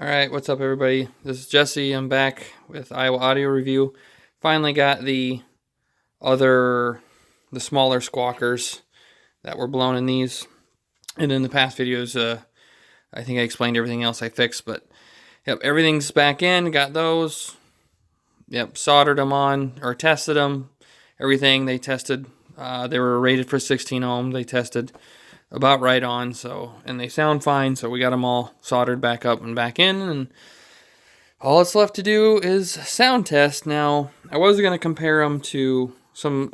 Alright, what's up everybody? This is Jesse. I'm back with Iowa Audio Review. Finally got the smaller squawkers that were blown in these. And in the past videos, I think I explained everything else I fixed, but yep, everything's back in. Got those. Yep, soldered them on, or tested them. Everything they tested. They were rated for 16 ohm. They tested about right on, and they sound fine, so we got them all soldered back up and back in, and all that's left to do is sound test. Now, I was going to compare them to some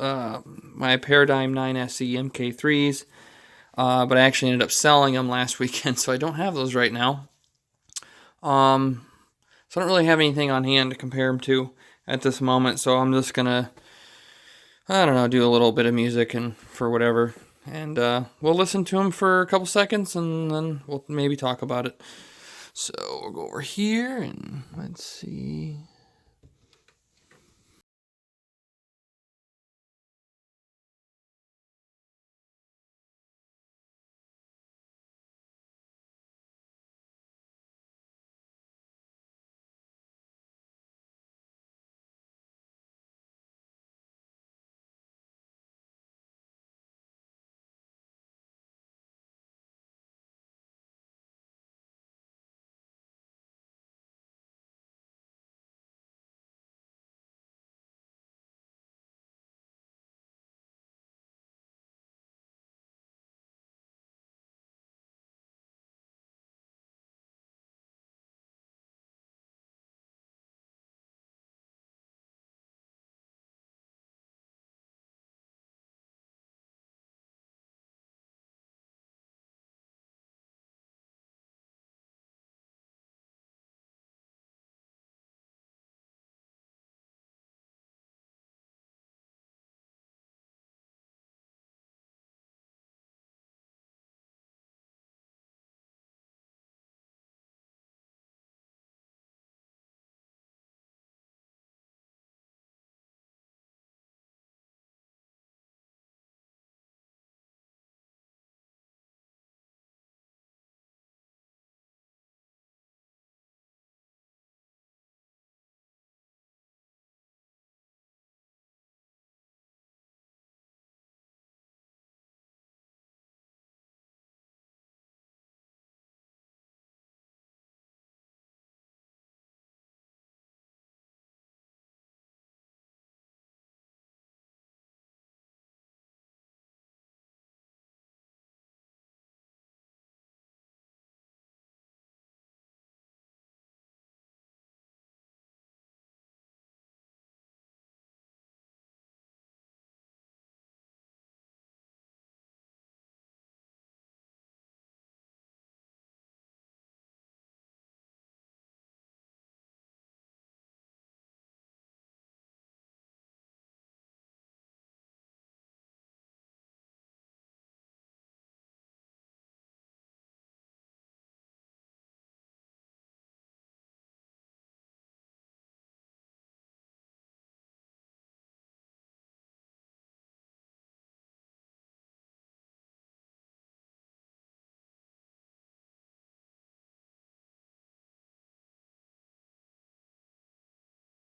my Paradigm 9 SE MK3s, but I actually ended up selling them last weekend, so I don't have those right now. So I don't really have anything on hand to compare them to at this moment, so I'm just going to, I don't know, do a little bit of music and for whatever. And we'll listen to them for a couple seconds, and then we'll maybe talk about it. So we'll go over here, and let's see.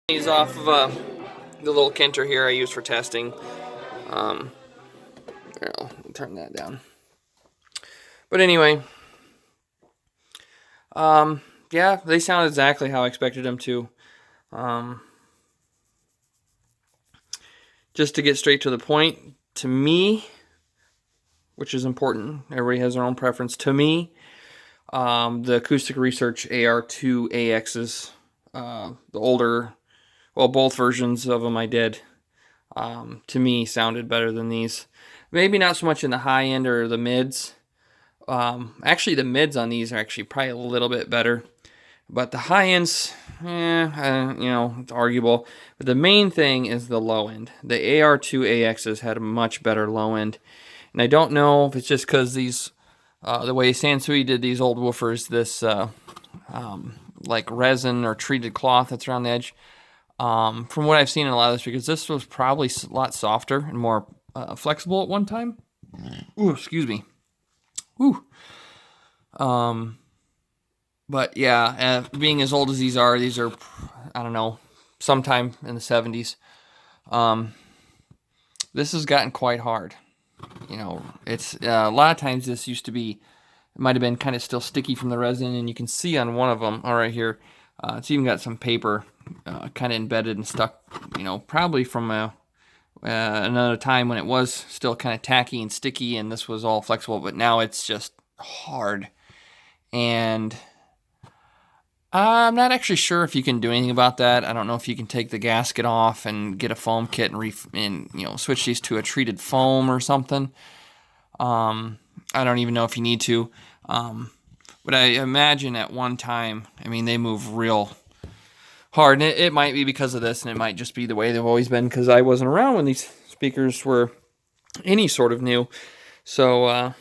These off of the little Kenter here I use for testing. Here, I'll turn that down. But anyway, yeah, they sound exactly how I expected them to. Just to get straight to the point, to me, which is important, everybody has their own preference. To me, the Acoustic Research AR2AXs, the older, well, both versions of them I did, to me sounded better than these. Maybe not so much in the high end or the mids. Actually, the mids on these are actually probably a little bit better. But the high ends, it's arguable. But the main thing is the low end. The AR2AXs had a much better low end. And I don't know if it's just because these, the way Sansui did these old woofers, this like resin or treated cloth that's around the edge. From what I've seen in a lot of the speakers, this was probably a lot softer and more flexible at one time. Ooh, excuse me. Ooh. But yeah, being as old as these are, I don't know, sometime in the 70s. This has gotten quite hard. You know, it's a lot of times this used to be, it might have been kind of still sticky from the resin, and you can see on one of them, all right here, it's even got some paper kind of embedded and stuck, you know, probably from another time when it was still kind of tacky and sticky and this was all flexible, but now it's just hard. And I'm not actually sure if you can do anything about that. I don't know if you can take the gasket off and get a foam kit and you know, switch these to a treated foam or something. I don't even know if you need to. But I imagine at one time, I mean, they move real hard. And it might be because of this, and it might just be the way they've always been, because I wasn't around when these speakers were any sort of new. So I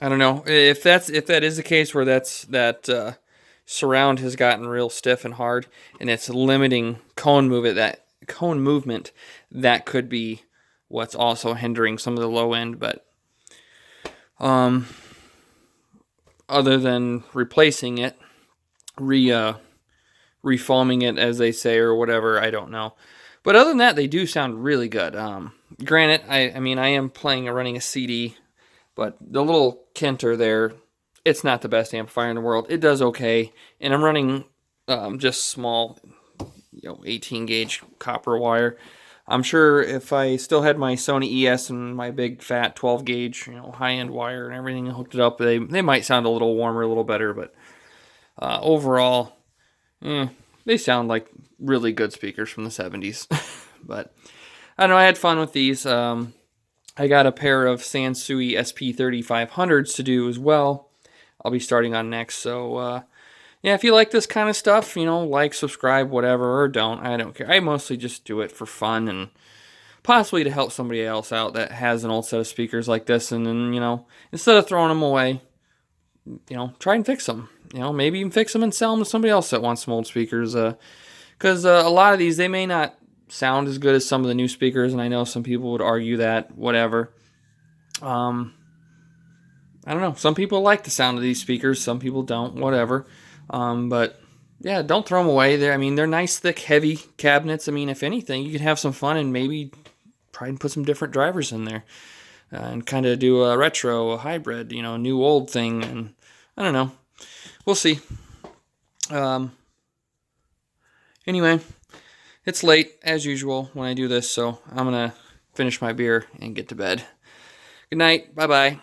don't know if that is the case where that surround has gotten real stiff and hard, and it's limiting cone movement. That could be what's also hindering some of the low end. But other than replacing it, refoaming it, as they say, or whatever, I don't know. But other than that, they do sound really good. Granted, I mean, I am running a CD, but the little Kenter there, it's not the best amplifier in the world. It does okay, and I'm running just small, 18 gauge copper wire. I'm sure if I still had my Sony ES and my big fat 12 gauge, high end wire and everything hooked it up, they might sound a little warmer, a little better. But overall, they sound like really good speakers from the 70s. But I don't know, I had fun with these. I got a pair of Sansui SP1500s to do as well. I'll be starting on next. So, yeah, if you like this kind of stuff, like, subscribe, whatever, or don't. I don't care. I mostly just do it for fun and possibly to help somebody else out that has an old set of speakers like this. And then, instead of throwing them away, try and fix them. Maybe even fix them and sell them to somebody else that wants some old speakers. Because a lot of these, they may not sound as good as some of the new speakers, and I know some people would argue that, whatever. I don't know. Some people like the sound of these speakers. Some people don't, whatever. But, yeah, don't throw them away. They're nice, thick, heavy cabinets. I mean, if anything, you could have some fun and maybe try and put some different drivers in there. And kind of do a retro, a hybrid, new old thing. And I don't know. We'll see. Anyway, it's late, as usual, when I do this, so I'm going to finish my beer and get to bed. Good night. Bye-bye.